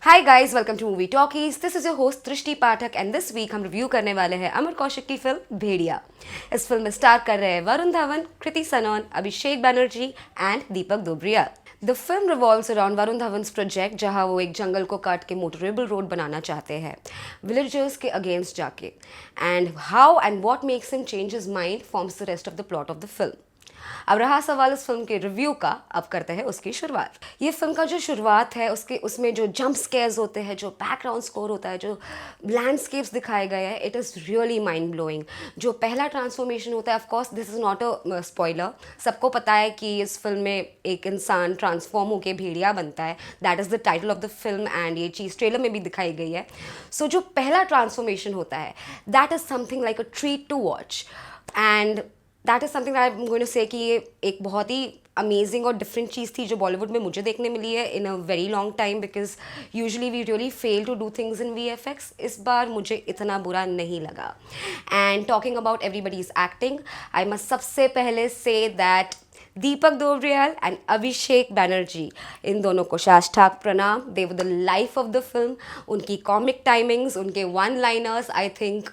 Hi guys, welcome to movie talkies. This is your host Drishti Pathak and this week हम review करने वाले हैं अमर कौशिक की फिल्म भेड़िया। इस फिल्म में स्टार कर रहे हैं Varun Dhawan, Kriti Sanon, Abhishek Banerjee and Deepak Dobriyal. The film revolves around Varun Dhawan's project, जहां वो एक जंगल को काट के मोटरेबल रोड बनाना चाहते हैं विलेजर्स के अगेंस्ट जाके, and how and what makes him change his mind forms the rest of the plot of the film. अब रहा सवाल इस फिल्म के रिव्यू का, अब करते हैं उसकी शुरुआत। ये फिल्म का जो शुरुआत है उसमें जो जंप स्केयर्स होते हैं, जो बैकग्राउंड स्कोर होता है, जो लैंडस्केप्स दिखाए गए हैं, it is really mind blowing. जो पहला ट्रांसफॉर्मेशन होता है, of course this is not a spoiler, सबको पता है कि इस फिल्म में एक इंसान ट्रांसफॉर्म होकर भेड़िया बनता है। That is the title of the film and ये चीज़ ट्रेलर में भी दिखाई गई है। सो जो पहला ट्रांसफॉर्मेशन होता है, that is something like a treat to watch, and that is something I am going to say कि ये एक बहुत ही अमेजिंग और डिफरेंट चीज़ थी जो बॉलीवुड में मुझे देखने मिली है in a very long time, because usually we really fail to do things in VFX। इस बार मुझे इतना बुरा नहीं लगा। And talking about everybody's acting, I must सबसे पहले say that Deepak Dobriyal and Abhishek Banerjee, इन दोनों को साष्टांग प्रणाम। They were the life of the film. उनकी कॉमिक टाइमिंग्स, उनके one liners, I think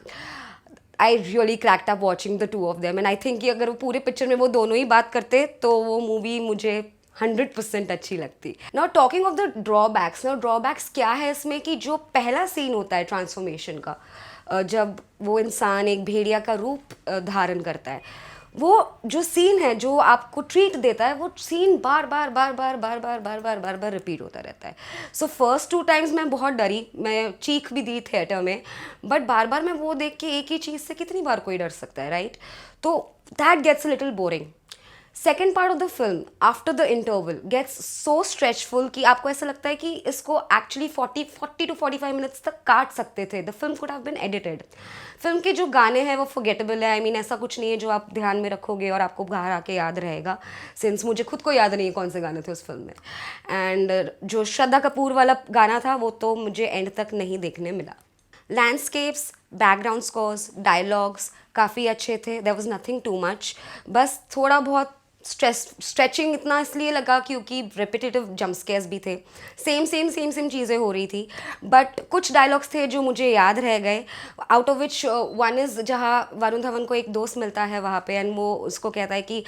I really cracked up watching the two of them, and I think कि अगर वो पूरे पिक्चर में वो दोनों ही बात करते तो वो मूवी मुझे 100% अच्छी लगती। Now talking of the drawbacks, now drawbacks क्या है इसमें कि जो पहला सीन होता है ट्रांसफॉर्मेशन का, जब वो इंसान एक भेड़िया का रूप धारण करता है, वो जो सीन है जो आपको ट्रीट देता है, वो सीन बार बार बार बार बार बार बार बार बार बार रिपीट होता रहता है। सो फर्स्ट 2 टाइम्स मैं बहुत डरी, मैं चीख भी दी थिएटर में, बट बार बार मैं वो देख के एक ही चीज़ से कितनी बार कोई डर सकता है, राइट? तो that gets a little boring. Second part of the film after the interval gets so stretchful कि आपको ऐसा लगता है कि इसको एक्चुअली 40 to 45 मिनट्स तक काट सकते थे। The film could have been edited. Film के जो गाने हैं वो फॉरगेटेबल है। आई मीन ऐसा कुछ नहीं है जो आप ध्यान में रखोगे और आपको बाहर आके याद रहेगा, सिंस मुझे खुद को याद नहीं है कौन से गाने थे उस फिल्म में। एंड जो श्रद्धा कपूर वाला गाना था वो तो मुझे एंड तक नहीं देखने मिला। लैंडस्केप्स, बैकग्राउंड स्कोर्स, डायलॉग्स काफ़ी अच्छे थे। There was nothing too much. बस थोड़ा बहुत स्ट्रेचिंग इतना इसलिए लगा क्योंकि रेपिटेटिव जंप स्केयर्स भी थे, सेम चीज़ें हो रही थी। बट कुछ डायलॉग्स थे जो मुझे याद रह गए, out of which one is जहाँ वरुण धवन को एक दोस्त मिलता है वहाँ पे, एंड वो उसको कहता है कि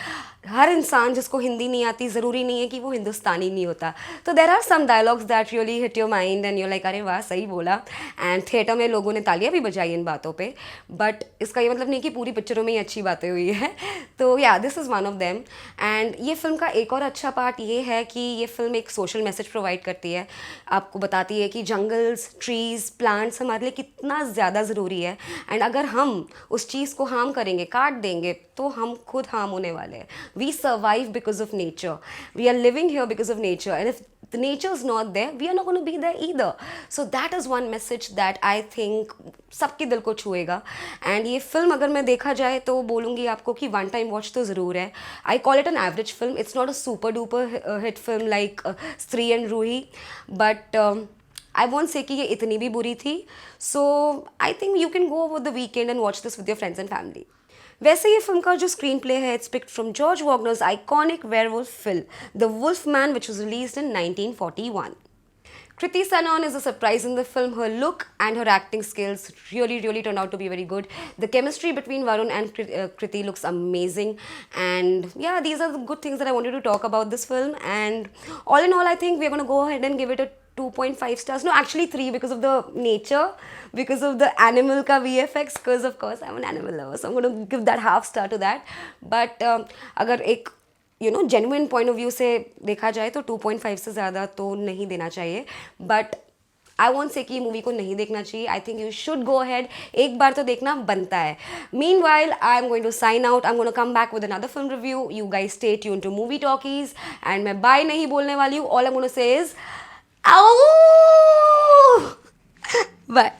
हर इंसान जिसको हिंदी नहीं आती ज़रूरी नहीं है कि वो हिंदुस्तानी नहीं होता। तो there are some dialogues that really hit your mind and you're like अरे वाह सही बोला। एंड थिएटर में लोगों ने तालियां भी बजाई इन बातों पे, बट इसका ये मतलब नहीं कि पूरी पिक्चरों में ही अच्छी बातें हुई है। तो या this is one of them. And ये फिल्म का एक और अच्छा पार्ट ये है कि ये फिल्म एक सोशल मैसेज प्रोवाइड करती है। आपको बताती है कि जंगल्स, ट्रीज़, प्लांट्स हमारे लिए कितना ज़्यादा ज़रूरी है, एंड अगर हम उस चीज़ को हार्म करेंगे, काट देंगे, तो हम खुद हार्म होने वाले हैं। We survive because of nature, we are living here because of nature, and if the nature is not there, we are not going to be there either. So that is one message that I think सबके दिल को छुएगा। And ये film अगर मैं देखा जाए तो बोलूँगी आपको कि वन टाइम वॉच तो ज़रूर है। I call it an average film, it's not a super duper hit film like Stree and Roohi, but I won't say कि ये इतनी भी बुरी थी। So I think you can go over the weekend and watch this with your friends and family. वैसे ये film का जो स्क्रीन प्ले है, it's picked from George Waggner's iconic werewolf film the Wolf Man, which was released in 1941. Kriti Sanon is a surprise in the film. Her look and her acting skills really turned out to be very good. The chemistry between Varun and Kriti looks amazing. And yeah, these are the good things that I wanted to talk about this film. And all in all, I think we're going to go ahead and give it a 2.5 stars. No, actually 3 because of the nature, because of the animal ka VFX, because of course I'm an animal lover, so I'm going to give that half star to that. But अगर एक genuine point of view से देखा जाए तो 2.5 से ज़्यादा तो नहीं देना चाहिए। बट आई वॉन्ट से कि मूवी को नहीं देखना चाहिए। I think you should go ahead, एक बार तो देखना बनता है। Meanwhile I am going to sign out, I am going to come back with another film review. You guys stay tune to movie talkies, and मैं bye नहीं बोलने वाली हूँ। All I am going to say is bye.